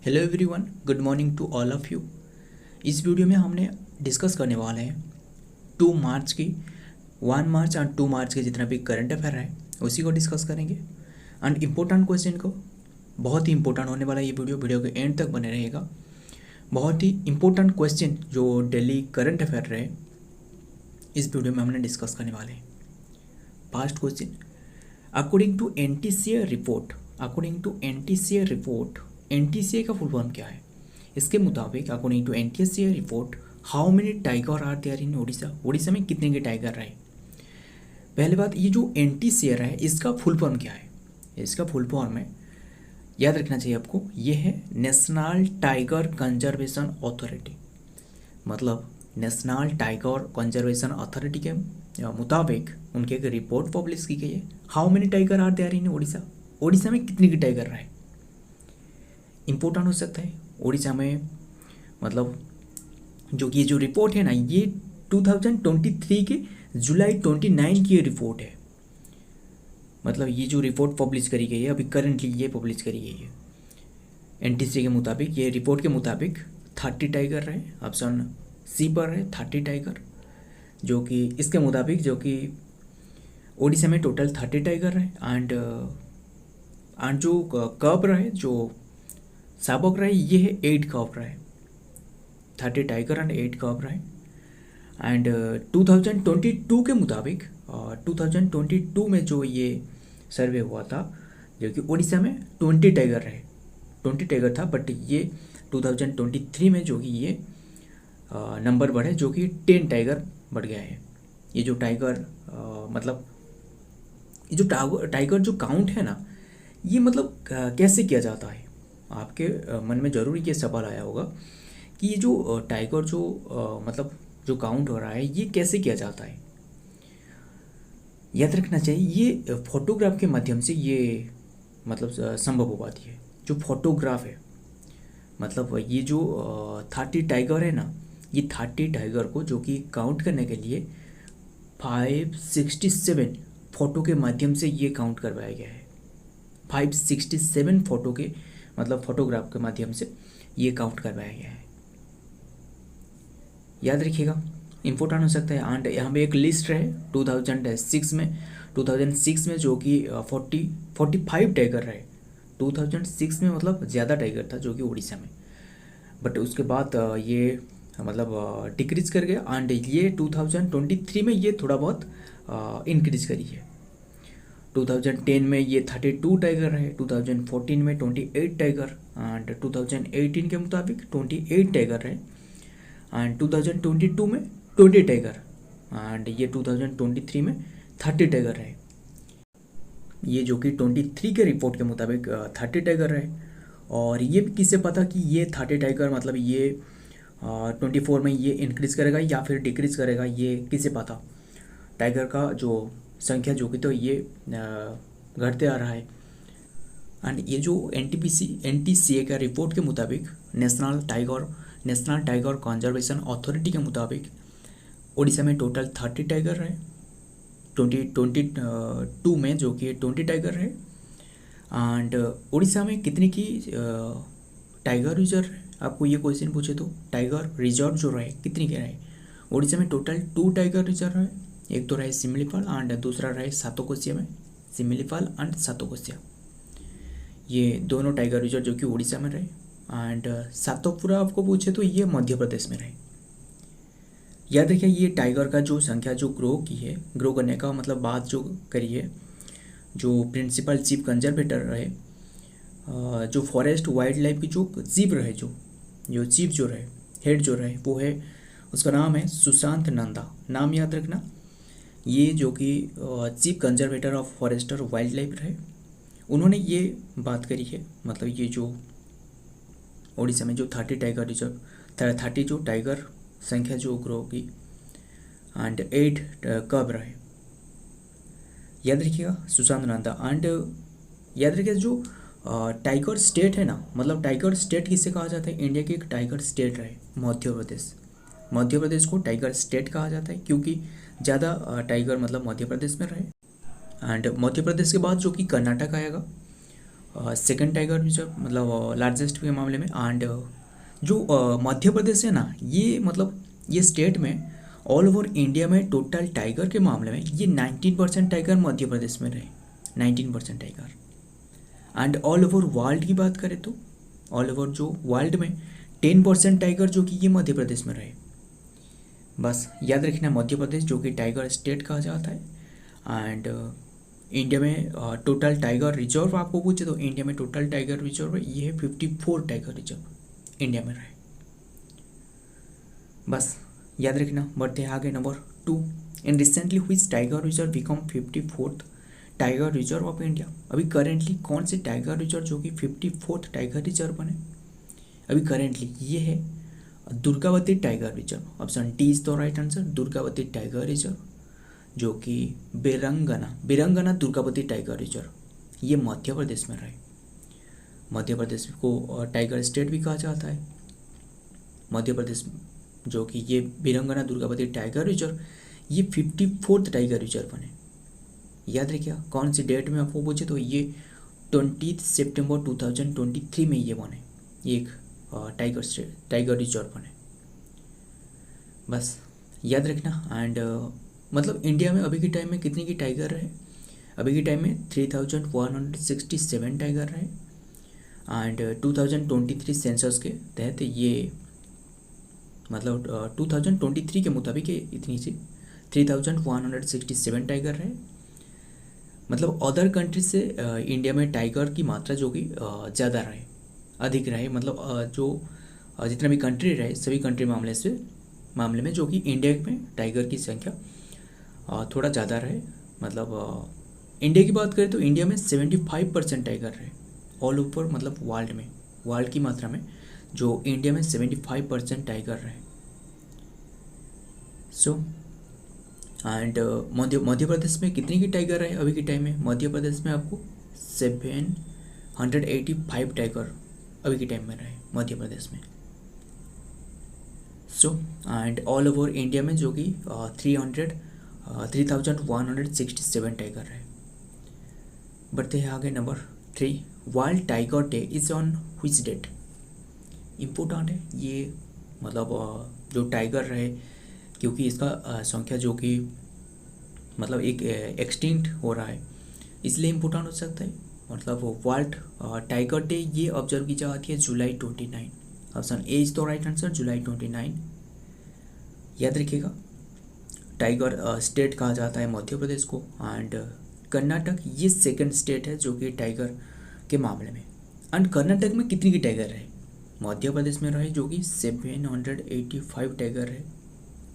Hello everyone, good morning to all of you. इस video में हमने डिस्कस करने वाले हैं 2 मार्च की 1 मार्च और 2 मार्च के जितना भी करंट अफेयर है उसी को डिस्कस करेंगे। एंड इम्पोर्टेंट क्वेश्चन को, बहुत ही इंपॉर्टेंट होने वाला ये वीडियो के एंड तक बने रहेगा। बहुत ही इंपॉर्टेंट क्वेश्चन जो डेली करंट अफेयर रहे इस वीडियो में हमने डिस्कस करने वाले हैं। First question, according to NTCA report, NTCA का फुल फॉर्म क्या है? इसके मुताबिक according to NTCA report, how many tiger are there in Orissa? Orissa में कितने के टाइगर रहे? पहली बात, ये जो एनटीसीए है इसका फुल फॉर्म क्या है? इसका फुल फॉर्म है, याद रखना चाहिए आपको, ये है नेशनल टाइगर कंजर्वेशन अथॉरिटी। मतलब नेशनल टाइगर कंजर्वेशन अथॉरिटी के मुताबिक उनकी एक रिपोर्ट पब्लिश की गई है। How many tiger are there in Orissa? Orissa में कितने के टाइगर रहे? इम्पोर्टेंट हो सकता है। उड़ीसा में मतलब ये जो रिपोर्ट है ना, ये 2023 के जुलाई 29 की ये रिपोर्ट है। मतलब ये जो रिपोर्ट पब्लिश करी गई है अभी करंटली ये पब्लिश करी गई है एनटीसी के मुताबिक। ये रिपोर्ट के मुताबिक 30 टाइगर रहे, ऑप्शन सी पर है 30 टाइगर, जो कि इसके मुताबिक जो कि उड़ीसा में टोटल 30 टाइगर रहे। एंड जो कब रहे, जो शावक रहे, ये है 8 कब रहे, 30 टाइगर एंड 8 कब रहे। एंड 2022 के मुताबिक 2022 में जो ये सर्वे हुआ था, जो कि उड़ीसा में 20 टाइगर रहे, 20 टाइगर था, बट ये 2023 में जो कि ये नंबर बढ़े, जो कि 10 टाइगर बढ़ गया है। ये जो टाइगर मतलब ये जो टाइगर जो काउंट है ना, ये मतलब कैसे किया जाता है? आपके मन में ज़रूर ये सवाल आया होगा कि ये जो टाइगर जो मतलब जो काउंट हो रहा है ये कैसे किया जाता है। याद रखना चाहिए, ये फोटोग्राफ के माध्यम से ये मतलब संभव हो पाती है। जो फोटोग्राफ है, मतलब ये जो 30 टाइगर है ना, ये 30 टाइगर को जो कि काउंट करने के लिए 567 फोटो के माध्यम से ये काउंट करवाया गया है। 567 फोटो के मतलब फोटोग्राफ के माध्यम से ये काउंट करवाया गया है। याद रखिएगा, इम्पोर्टेंट हो सकता है। एंड यहाँ पे एक लिस्ट है 2006 में जो कि 45 टाइगर रहे। 2006 में मतलब ज़्यादा टाइगर था जो कि उड़ीसा में, बट उसके बाद ये मतलब डिक्रीज कर गया। एंड ये 2023 में ये थोड़ा बहुत इंक्रीज करी है। 2010 में ये 32 टाइगर रहे, 2014 में 28 टाइगर, एंड 2018 के मुताबिक 28 टाइगर रहे, एंड 2022 में 20 टाइगर, एंड ये 2023 में 30 टाइगर रहे। ये जो कि 23 के रिपोर्ट के मुताबिक 30 टाइगर रहे। और ये भी किसे पता कि ये 30 टाइगर मतलब ये 24 में ये इंक्रीज़ करेगा या फिर डिक्रीज़ करेगा, ये किसे पता। टाइगर का जो संख्या जो कि तो ये घटते आ रहा है। एंड ये जो एनटीसीए का रिपोर्ट के मुताबिक, नेशनल टाइगर कंजर्वेशन अथॉरिटी के मुताबिक उड़ीसा में टोटल 30 टाइगर रहे। 2022 में जो कि 20 टाइगर रहे। एंड उड़ीसा में कितने की टाइगर रिजर्व है? आपको ये क्वेश्चन पूछे तो टाइगर रिजर्व जो रहे कितने के रहे? उड़ीसा में टोटल 2 टाइगर रिजर्व है। एक तो रहे सिमलीपाल एंड दूसरा रहे सातोकोशिया में, सिमलीपाल एंड सातोकोशिया, ये दोनों टाइगर रिजर्व जो कि उड़ीसा में रहे। एंड सातोपुरा आपको पूछे तो ये मध्य प्रदेश में रहे। याद रखिए, ये टाइगर का जो संख्या जो ग्रो करने का मतलब बात जो करी है, जो प्रिंसिपल चीफ कंजर्वेटर रहे, जो फॉरेस्ट वाइल्ड लाइफ की जो चीफ रहे, जो चीफ जो रहे, हेड जो रहे, वो है, उसका नाम है सुशांत नंदा। नाम याद रखना। ये जो कि chief conservator of forester wild life रहे, उन्होंने ये बात करी है। मतलब ये जो उड़ीसा में जो 30 टाइगर रिजर्व, 30 जो टाइगर संख्या जो ग्रो होगी, एंड 8 कब रहे, याद रखिएगा सुशांत नंदा। एंड याद रखिए, जो टाइगर स्टेट है ना, मतलब टाइगर स्टेट किसे कहा जाता है? इंडिया की एक टाइगर स्टेट रहे मध्य प्रदेश। मध्य प्रदेश को टाइगर स्टेट कहा जाता है क्योंकि ज़्यादा टाइगर मतलब मध्य प्रदेश में रहे। एंड मध्य प्रदेश के बाद जो कि कर्नाटक आएगा, सेकंड टाइगर रिजर्व मतलब लार्जेस्ट के मामले में। एंड जो मध्य प्रदेश है ना, ये मतलब ये स्टेट में ऑल ओवर इंडिया में टोटल टाइगर के मामले में ये 19% टाइगर मध्य प्रदेश में रहे, 19% tiger. And all over world की बात करें तो ऑल ओवर जो वर्ल्ड में 10% टाइगर जो कि ये मध्य प्रदेश में रहे। बस याद रखना मध्य प्रदेश जो कि टाइगर स्टेट कहा जाता है। एंड इंडिया में टोटल टाइगर रिजर्व आपको पूछे तो इंडिया में टोटल टाइगर रिजर्व है ये है 54 टाइगर रिजर्व इंडिया में रहे। बस याद रखना। बढ़ते हैं आगे नंबर 2। इन रिसेंटली हुईज tiger reserve become 54th tiger reserve of India. अभी करेंटली कौन से टाइगर रिजर्व जो कि 54th टाइगर रिजर्व बने? अभी करेंटली ये है Durgavati tiger reserve. Option D is the right answer, Durgavati tiger reserve जो कि बिरंगना दुर्गावती टाइगर रिजर्व ये मध्य प्रदेश में रहे। मध्य प्रदेश को टाइगर स्टेट भी कहा जाता है। मध्य प्रदेश जो कि ये बिरंगना दुर्गावती टाइगर रिजर्व ये 54th टाइगर रिजर्व बने। याद रखिए कौन सी डेट में आपको पूछे तो ये 20 सितंबर 2023 में ये बने, ये एक टाइगर रिजर्व बने। बस याद रखना। एंड मतलब इंडिया में अभी के टाइम में कितने की टाइगर रहे? अभी के टाइम में 3167 टाइगर रहे। एंड 2023 सेंसस के तहत ये मतलब 2023 के मुताबिक इतनी सी 3167 टाइगर रहे। मतलब अदर कंट्री से इंडिया में टाइगर की मात्रा जो कि ज़्यादा रहे, अधिक रहे। मतलब जो जितना भी कंट्री रहे सभी कंट्री मामले में जो कि इंडिया में टाइगर की संख्या थोड़ा ज़्यादा रहे। मतलब इंडिया की बात करें तो इंडिया में 75% टाइगर रहे ऑल ओवर, मतलब वर्ल्ड की मात्रा में जो इंडिया में 75% टाइगर रहे। सो एंड मध्य प्रदेश में कितनी की टाइगर रहे? अभी के टाइम में मध्य प्रदेश में आपको 785 टाइगर अभी के टाइम में रहे मध्य प्रदेश में। So and all over India में जो कि 3167 टाइगर रहे। बढ़ते हैं आगे number 3। World tiger day is on which date? Important है ये, मतलब जो टाइगर रहे क्योंकि इसका संख्या जो कि मतलब एक एक्सटिंक्ट हो रहा है इसलिए इम्पोर्टेंट हो सकता है। मतलब वर्ल्ड टाइगर डे ये ऑब्जर्व की जाती है जुलाई 29। Option A is the right answer, जुलाई 29। याद रखिएगा टाइगर स्टेट कहा जाता है मध्य प्रदेश को। एंड कर्नाटक ये सेकंड स्टेट है जो कि टाइगर के मामले में। एंड कर्नाटक में कितनी की टाइगर रहे? मध्य प्रदेश में रहे जो कि 785 टाइगर रहे।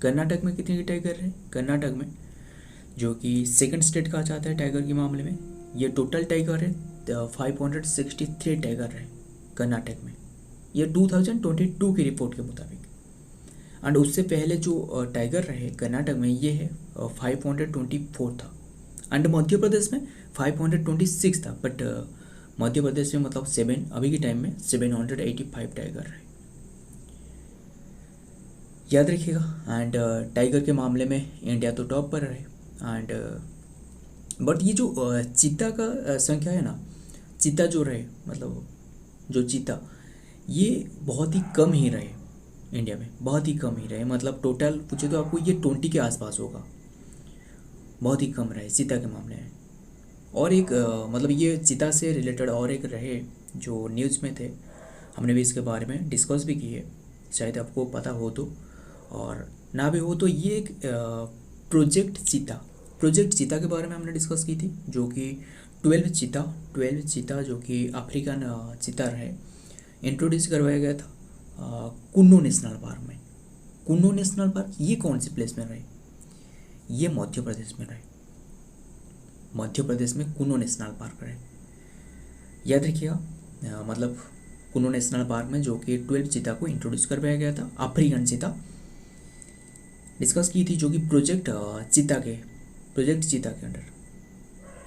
कर्नाटक में कितनी की टाइगर रहे? कर्नाटक में जो कि सेकंड स्टेट कहा जाता है टाइगर के मामले में ये टोटल टाइगर है 563 टाइगर रहे कर्नाटक में, ये 2022 की रिपोर्ट के मुताबिक। एंड उससे पहले जो टाइगर रहे कर्नाटक में ये है 524 था। एंड मध्य प्रदेश में 526 था। बट मध्य प्रदेश में मतलब अभी के टाइम में 785 टाइगर रहे। याद रखिएगा। एंड टाइगर के मामले में इंडिया तो टॉप पर रहे। एंड बट ये जो चीता का संख्या है ना, चीता जो रहे मतलब जो चीता ये बहुत ही कम ही रहे इंडिया में, बहुत ही कम ही रहे। मतलब टोटल पूछे तो आपको ये 20 के आसपास होगा, बहुत ही कम रहे चीता के मामले में। और एक मतलब ये चीता से रिलेटेड और एक रहे जो न्यूज़ में थे, हमने भी इसके बारे में डिस्कस भी की है, शायद आपको पता हो तो, और ना भी हो तो ये एक प्रोजेक्ट चीता के बारे में हमने डिस्कस की थी जो कि 12 चीता जो कि अफ्रीकन चीता रहे, इंट्रोड्यूस करवाया गया था कुन्नो नेशनल पार्क में। कुन्नो नेशनल पार्क ये कौन सी प्लेस में रहे? ये मध्य प्रदेश में रहे। मध्य प्रदेश में कुन्नो नेशनल पार्क रहे। याद रखिएगा मतलब कुन्नो नेशनल पार्क में जो कि 12 चीता को इंट्रोड्यूस करवाया गया था, अफ्रीकन चीता डिस्कस की थी जो कि प्रोजेक्ट चीता के अंडर।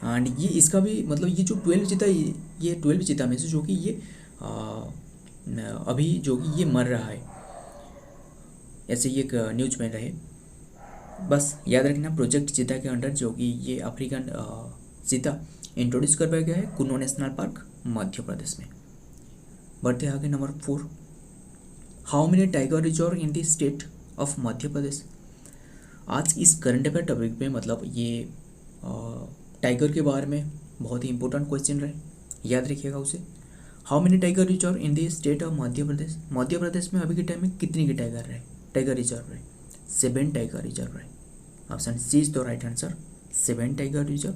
एंड ये इसका भी मतलब ये जो 12 चीता ये 12 चीता में से जो कि ये अभी जो कि ये मर रहा है, ऐसे ये एक न्यूज में रहे। बस याद रखना प्रोजेक्ट चीता के अंडर जो कि ये अफ्रीकन चीता इंट्रोड्यूस करवाया गया है कुन्नो नेशनल पार्क मध्य प्रदेश में। बढ़ते आगे number 4, how many tiger reserve in the state of Madhya Pradesh. आज इस करंट अफेयर टॉपिक पे मतलब ये टाइगर के बारे में बहुत ही इंपॉर्टेंट क्वेश्चन रहे, याद रखिएगा उसे। How many tiger reserve in the state of Madhya Pradesh. Madhya Pradesh में अभी के टाइम में कितने के टाइगर रिजर्व रहे? 7 टाइगर रिजर्व रहे। Option C is the right answer, 7 tiger reserve.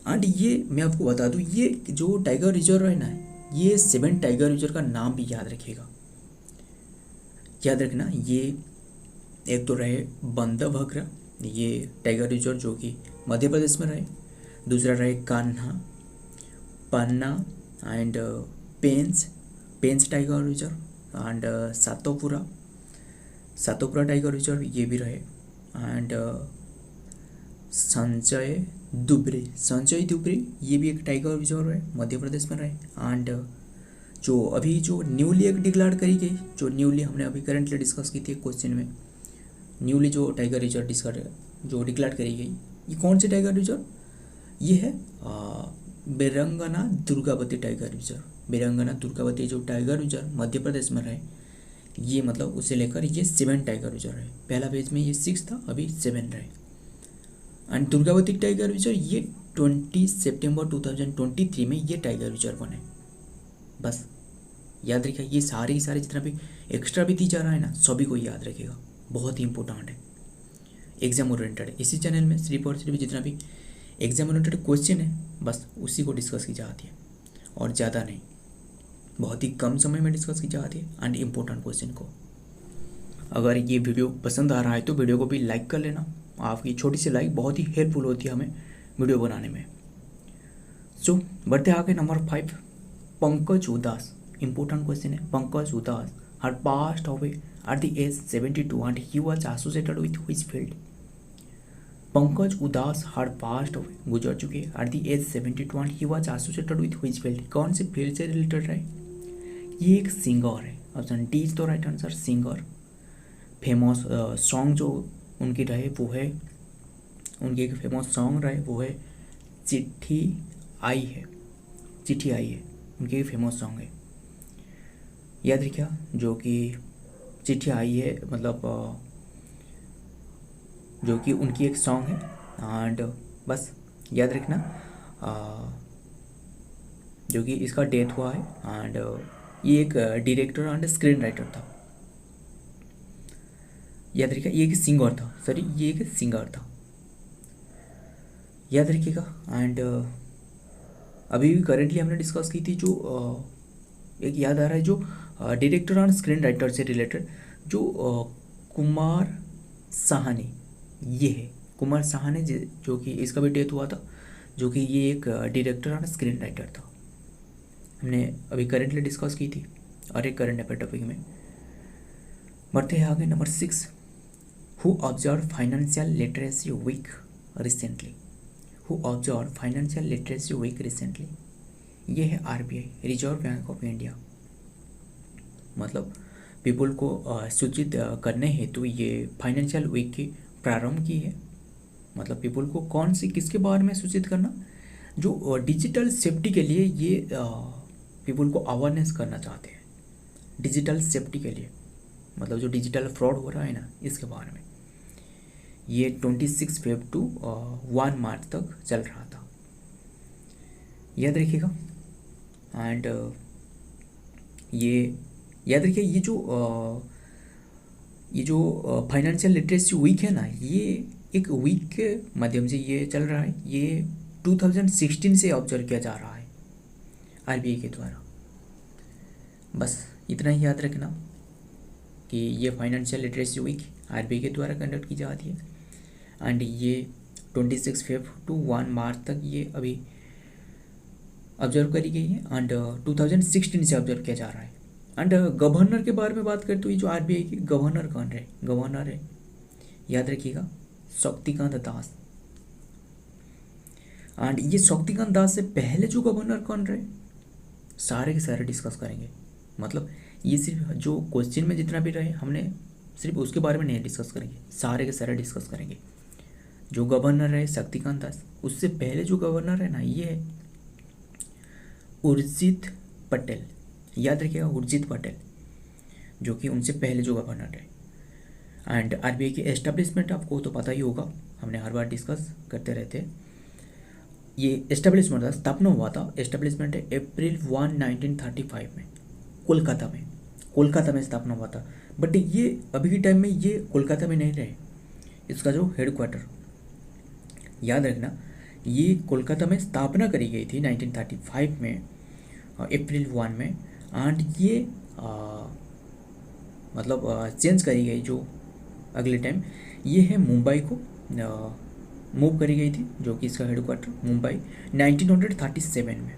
And ये मैं आपको बता दूं, ये जो टाइगर रिजर्व है ना, ये 7 टाइगर रिजर्व का नाम भी याद रखिएगा। याद रखना, ये एक तो रहे बंदरभगरा, ये टाइगर रिजर्व जो कि मध्य प्रदेश में रहे। दूसरा रहे Kanha, Panna and Pench tiger reserve and Satpura tiger reserve ये भी रहे। एंड संजय दुबरे ये भी एक टाइगर रिजर्व है, मध्य प्रदेश में रहे। एंड जो न्यूली एक डिक्लेयर करी गई, जो न्यूली हमने अभी करेंटली डिस्कस की थी क्वेश्चन में, न्यूली जो टाइगर रिजर्व जो डिक्लेयर करी गई, ये कौन सी टाइगर रिजर्व? ये है बेरंगना दुर्गावती टाइगर रिजर्व। बेरंगना दुर्गावती जो टाइगर रिजर्व मध्य प्रदेश में रहे, ये मतलब उसे लेकर ये 7 टाइगर रिजर्व है। पहला पेज में ये 6 था, अभी 7 रहे। एंड दुर्गावती टाइगर रिजर्व ये 20 सितंबर 2023 में ये टाइगर रिजर्व बने। बस याद रखिए, ये सारे ही सारे जितना भी एक्स्ट्रा भी दी जा रहा है ना, सभी को याद रखिएगा, बहुत ही इंपॉर्टेंट है, एग्जाम ओरिएंटेड है। इसी चैनल में सिर्फ और सिर्फ जितना भी एग्जाम ओरिएंटेड क्वेश्चन है, बस उसी को डिस्कस की जाती है और ज़्यादा नहीं, बहुत ही कम समय में डिस्कस की जाती है एंड इम्पोर्टेंट क्वेश्चन को। अगर ये वीडियो पसंद आ रहा है तो वीडियो को भी लाइक कर लेना, आपकी छोटी सी लाइक बहुत ही हेल्पफुल होती है हमें वीडियो बनाने में। सो बढ़ते आगे नंबर 5, पंकज उदास, इंपॉर्टेंट क्वेश्चन है। पंकज उदास had passed away at the age 72 and he was associated with which field? Pankaj उदास had passed away, गुजर चुके at the age 72 and he was associated with which field? कौन से फील्ड से रिलेटेड रहे? ये एक सिंगर है, option D is the right answer, singer. Famous song जो उनकी रहे वो है, उनकी एक फेमस सॉन्ग रहे वो है चिट्ठी आई है, उनकी एक फेमस सॉन्ग है, याद रखिए, जो कि चिट्ठी आई है, मतलब जो कि उनकी एक सॉन्ग है। एंड बस याद रखना, जो कि इसका डेथ हुआ है। एंड ये एक डायरेक्टर एंड स्क्रीन राइटर था, याद रखिएगा। ये एक सिंगर था, सॉरी ये एक सिंगर था, याद रखिएगा। एंड अभी करेंटली हमने डिस्कस की थी, जो एक याद आ रहा है, जो डायरेक्टर एंड स्क्रीन राइटर से रिलेटेड, जो कुमार साहनी, ये है कुमार साहनी, जो कि इसका भी डेथ हुआ था, जो कि ये एक डायरेक्टर एंड स्क्रीन राइटर था, हमने अभी करेंटली डिस्कस की थी और एक करंट अफेयर टॉपिक में। बढ़ते हैं आगे number 6, who observe financial literacy week recently? Who observe financial literacy week recently? ये है RBI, reserve bank of India. मतलब पीपल को सूचित करने हेतु ये फाइनेंशियल वीक की प्रारंभ की है। मतलब पीपल को कौन सी किसके बारे में सूचित करना? जो डिजिटल सेफ्टी के लिए ये पीपल को अवेयरनेस करना चाहते हैं, डिजिटल सेफ्टी के लिए, मतलब जो डिजिटल फ्रॉड हो रहा है ना, इसके बारे में। ये 26 फेब टू 1 मार्च तक चल रहा था, याद रखिएगा। एंड ये याद रखिए, ये जो फाइनेंशियल लिटरेसी वीक है ना, ये एक वीक के माध्यम से ये चल रहा है। ये 2016 से ऑब्जर्व किया जा रहा है आरबीआई के द्वारा। बस इतना ही याद रखना कि ये फाइनेंशियल लिटरेसी वीक आरबीआई के द्वारा कंडक्ट की जाती है। एंड ये 26 फेब टू 1 मार्च तक ये अभी ऑब्जर्व करी गई है। एंड 2016 से ऑब्जर्व किया जा रहा है। एंड गवर्नर के बारे में बात करते हुए, जो आरबीआई के गवर्नर कौन है? गवर्नर है, याद रखिएगा, शक्तिकांत दास। एंड ये शक्तिकांत दास से पहले जो गवर्नर कौन रहे, सारे के सारे डिस्कस करेंगे। मतलब ये सिर्फ जो क्वेश्चन में जितना भी रहे, हमने सिर्फ उसके बारे में नहीं डिस्कस करेंगे, सारे के सारे डिस्कस करेंगे। जो गवर्नर है शक्तिकांत दास, उससे पहले जो गवर्नर है ना, ये है उर्जित पटेल, याद रखिएगा उर्जित पटेल, जो कि उनसे पहले जो गवर्नर है। एंड आरबीआई की एस्टेब्लिशमेंट आपको तो पता ही होगा, हमने हर बार डिस्कस करते रहते हैं। ये एस्टेब्लिशमेंट था, स्थापना हुआ था, एस्टेब्लिशमेंट है अप्रैल 1 1935 में कोलकाता में स्थापना हुआ था। बट ये अभी के टाइम में ये कोलकाता में नहीं रहे, इसका जो हेडक्वार्टर, याद रखना, ये कोलकाता में स्थापना करी गई थी 1935 में, अप्रैल 1 में। एंड ये मतलब चेंज करी गई जो अगले टाइम, ये है मुंबई को मूव करी गई थी, जो कि इसका हेडक्वार्टर मुंबई 1937 में,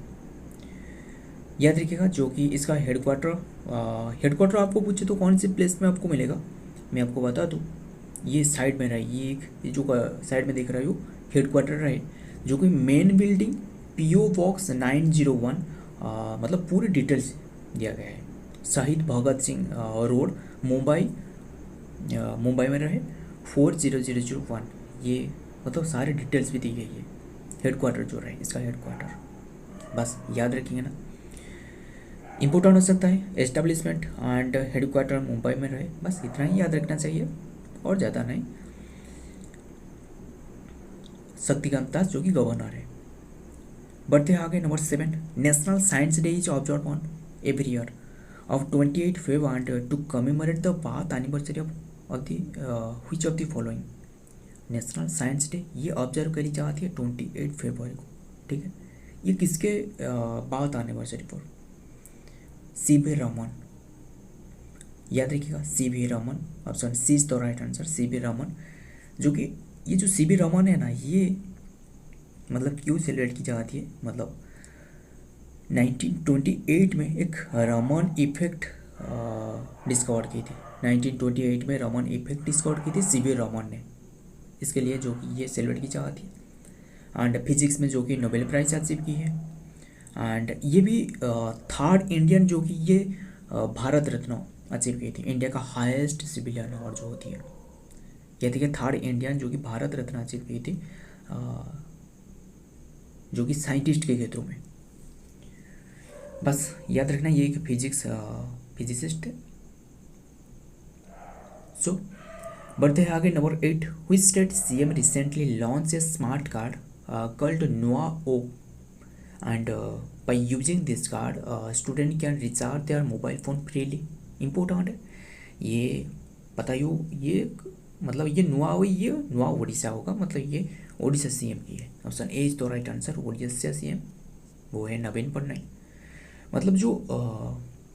याद रखिएगा। जो कि इसका हेडक्वार्टर आपको पूछे तो कौन सी प्लेस में आपको मिलेगा, मैं आपको बता दूँ, ये साइड में रहे, ये जो साइड में देख रहा हूँ हेडक्वार्टर रहे, जो कि मेन बिल्डिंग PO बॉक्स 901, मतलब पूरी डिटेल्स दिया गया है, शहीद भगत सिंह रोड मुंबई में रहे 40001, ये मतलब सारी डिटेल्स भी दी गई है, हेडक्वार्टर जो रहे इसका हेडक्वार्टर, बस याद रखिएगा ना, इम्पोर्टेंट हो सकता है एस्टेब्लिशमेंट एंड हेडक्वार्टर मुंबई में रहे, बस इतना ही याद रखना चाहिए और ज़्यादा नहीं। शक्तिकांत दास जो कि गवर्नर है। बढ़ते आगे number 7, national science day is observe on every year of 28 Feb and to commemorate the birth anniversary of the which of the following। National science day ये ऑब्जर्व करी जाती है 28 फरवरी को, ठीक है। ये किसके बात एनिवर्सरी पर? CV रमन, याद रखिएगा CV Raman, option C is the right answer, CV Raman. जो कि ये जो CV रमन है ना, ये मतलब क्यों सेलिब्रेट की जाती है, मतलब 1928 में एक रमन इफेक्ट डिस्कवर की थी, 1928 में रमन इफेक्ट डिस्कवर की थी CV रमन ने, इसके लिए जो कि ये सेलिब्रेट की जाती है। एंड फिजिक्स में जो कि नोबेल प्राइज अचीव की है। एंड ये भी थर्ड इंडियन जो कि ये भारत रत्न अचीव की थी, इंडिया का हाईएस्ट सिविलियन अवार्ड जो होती है, ये देखिए थर्ड इंडियन जो कि भारत रत्न अचीव की थी, जो कि साइंटिस्ट के क्षेत्रों में, बस याद रखना ये एक फिजिसिस्ट है। सो बढ़ते हैं आगे number 8, which state CM recently launch a smart card called Nua O and by using this card student can recharge their mobile phone freely. Important है ये, बताइए ये मतलब ये नुआ उड़ीसा होगा, मतलब ये उड़ीसा CM की है, option A is the right answer. Orissa CM वो है नवीन पटनायक। मतलब जो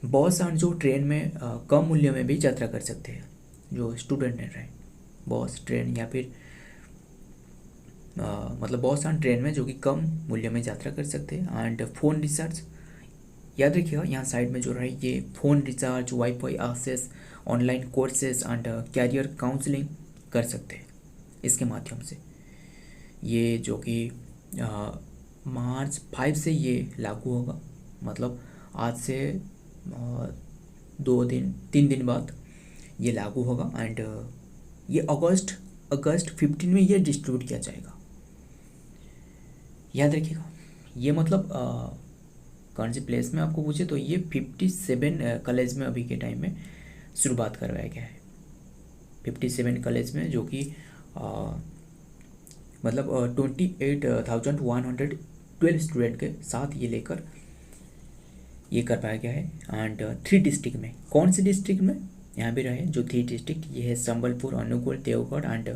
बस एंड जो ट्रेन में कम मूल्य में भी यात्रा कर सकते हैं जो स्टूडेंट रहे, बस ट्रेन या फिर मतलब बस एंड ट्रेन में जो कि कम मूल्य में यात्रा कर सकते हैं। एंड फ़ोन रिचार्ज, याद रखिएगा यहाँ साइड में जो रहे ये phone recharge, wifi access, online courses and career counselling कर सकते हैं इसके माध्यम से। ये जो कि मार्च 5 से ये लागू होगा, मतलब आज से 3 दिन बाद ये लागू होगा। एंड ये अगस्त 15 में ये डिस्ट्रीब्यूट किया जाएगा, याद रखिएगा। ये मतलब कौन सी प्लेस में आपको पूछे तो ये 57 कॉलेज में अभी के टाइम में शुरुआत करवाया गया है, 57 कॉलेज में, जो कि मतलब 28,112 स्टूडेंट के साथ ये लेकर ये करवाया गया है। एंड 3 डिस्ट्रिक्ट में, कौन सी डिस्ट्रिक्ट में यहाँ भी रहे जो 3 डिस्ट्रिक्ट, ये है संबलपुर, अनुगुल, देवगढ़ एंड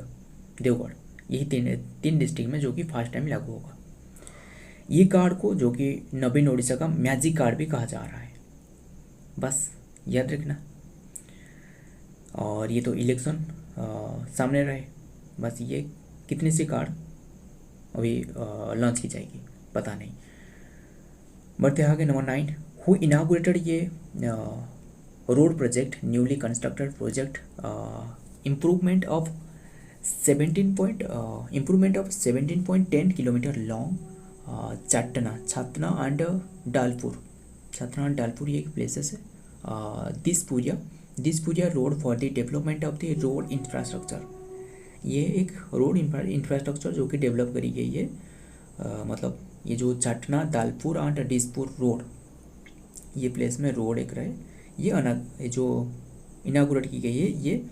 देवगढ़, यही तीन डिस्ट्रिक्ट में जो कि फर्स्ट टाइम लागू होगा। ये कार्ड को जो कि नवीन ओडिशा का मैजिक कार्ड भी कहा जा रहा है, बस याद रखना। और ये तो इलेक्शन सामने रहे, बस ये कितने से कार्ड अभी लॉन्च की जाएगी पता नहीं। बढ़ते आगे नंबर 9, हु इनागुरेटेड ये road project, newly constructed project improvement of 17.10 kilometre long Chhatna and Dalpur ये एक प्लेसेस है। Dispuria road for the development of the road infrastructure, ये एक रोड इंफ्रास्ट्रक्चर जो कि डेवलप करी गई है, मतलब ये जो चटना दालपुर एंड डिसपुर रोड, ये प्लेस में रोड एक रहे, ये जो इनागुरेट की गई है ये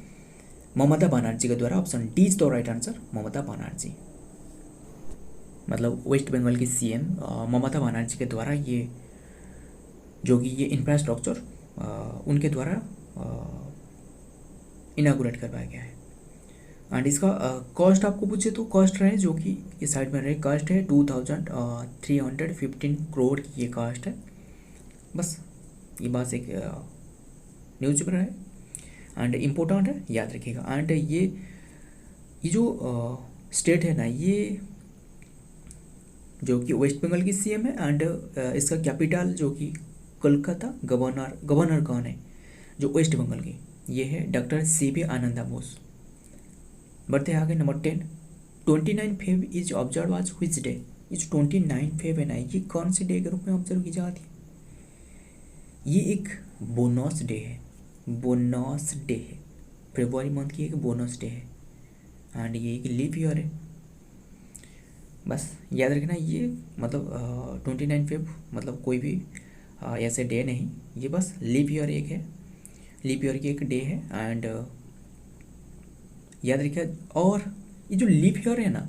ममता बनर्जी के द्वारा। Option D is the right answer, Mamata Banerjee. मतलब वेस्ट बंगाल की सीएम ममता बनर्जी के द्वारा ये जो कि ये इंफ्रास्ट्रक्चर उनके द्वारा इनागुरेट करवाया गया है। एंड इसका कॉस्ट आपको पूछे तो कॉस्ट रहे जो कि इस साइड में रहे, कॉस्ट है 2315 करोड़ की ये कॉस्ट है। बस ये बात एक न्यूज पेपर है एंड इम्पोर्टेंट है, याद रखिएगा। एंड ये जो स्टेट है ना, ये जो कि वेस्ट बंगाल की सीएम है एंड इसका कैपिटल जो कि कोलकाता, गवर्नर कौन है जो वेस्ट बंगाल की, ये है डॉक्टर CB आनंदा बोस। बढ़ते आगे नंबर 10, 29 फेब इज ऑब्जर्व आज व्हिच डे। इस 29 फेब है ना, ये कौन से डे के रूप में ऑब्जर्व की जाती है? ये एक बोनस डे है, बोनस डे है, फरवरी मंथ की एक बोनस डे है एंड ये एक लीप ईयर है। बस याद रखना ये मतलब 29 फेब मतलब कोई भी ऐसे डे नहीं, ये बस लीप ईयर एक है, लीप ईयर की एक डे है एंड याद रखिए। और ये जो लीप ईयर है ना,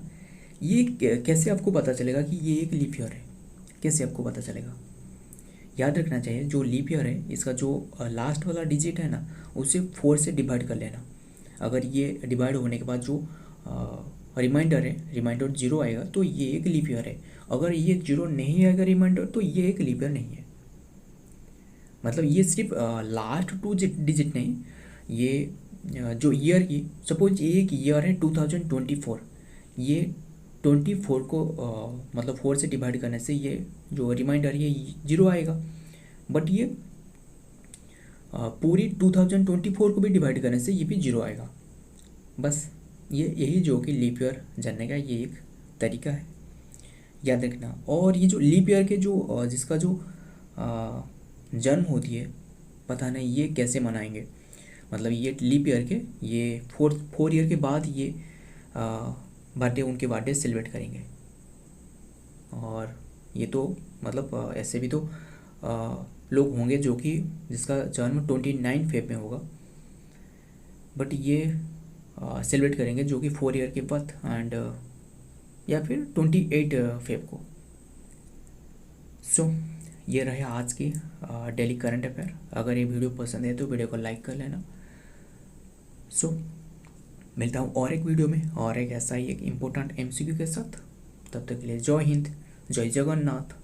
ये कैसे आपको पता चलेगा कि ये एक लीप ईयर है, कैसे आपको पता चलेगा? याद रखना चाहिए जो लीप ईयर है इसका जो लास्ट वाला डिजिट है ना, उसे 4 से डिवाइड कर लेना। अगर ये डिवाइड होने के बाद जो रिमाइंडर है, रिमाइंडर 0 आएगा तो ये एक लीप ईयर है। अगर ये 0 नहीं आएगा रिमाइंडर तो ये एक लीप ईयर नहीं है। मतलब ये सिर्फ लास्ट 2 डिजिट नहीं, ये जो ईयर की, सपोज ये एक ईयर है 2024, ये 24 को मतलब 4 से डिवाइड करने से ये जो रिमाइंडर ये 0 आएगा। बट ये पूरी 2024 को भी डिवाइड करने से ये भी 0 आएगा। बस ये यही जो कि लीप ईयर जानने का ये एक तरीका है, याद रखना। और ये जो लीप ईयर के जो जिसका जो जन्म होती है, पता नहीं ये कैसे मनाएंगे। मतलब ये लीप ईयर के ये 4 ईयर के बाद ये बर्थडे, उनके बर्थडे सेलिब्रेट करेंगे। और ये तो मतलब ऐसे भी तो लोग होंगे जो कि जिसका जन्म 29 फेब में होगा, बट ये सेलिब्रेट करेंगे जो कि 4 ईयर के बाद एंड या फिर 28 फेब को। सो ये रहे आज की डेली करंट अफेयर। अगर ये वीडियो पसंद है तो वीडियो को लाइक कर लेना। सो मिलता हूँ और एक वीडियो में और एक ऐसा ही एक इम्पोर्टेंट MCQ के साथ। तब तक के लिए जय हिंद, जय जगन्नाथ।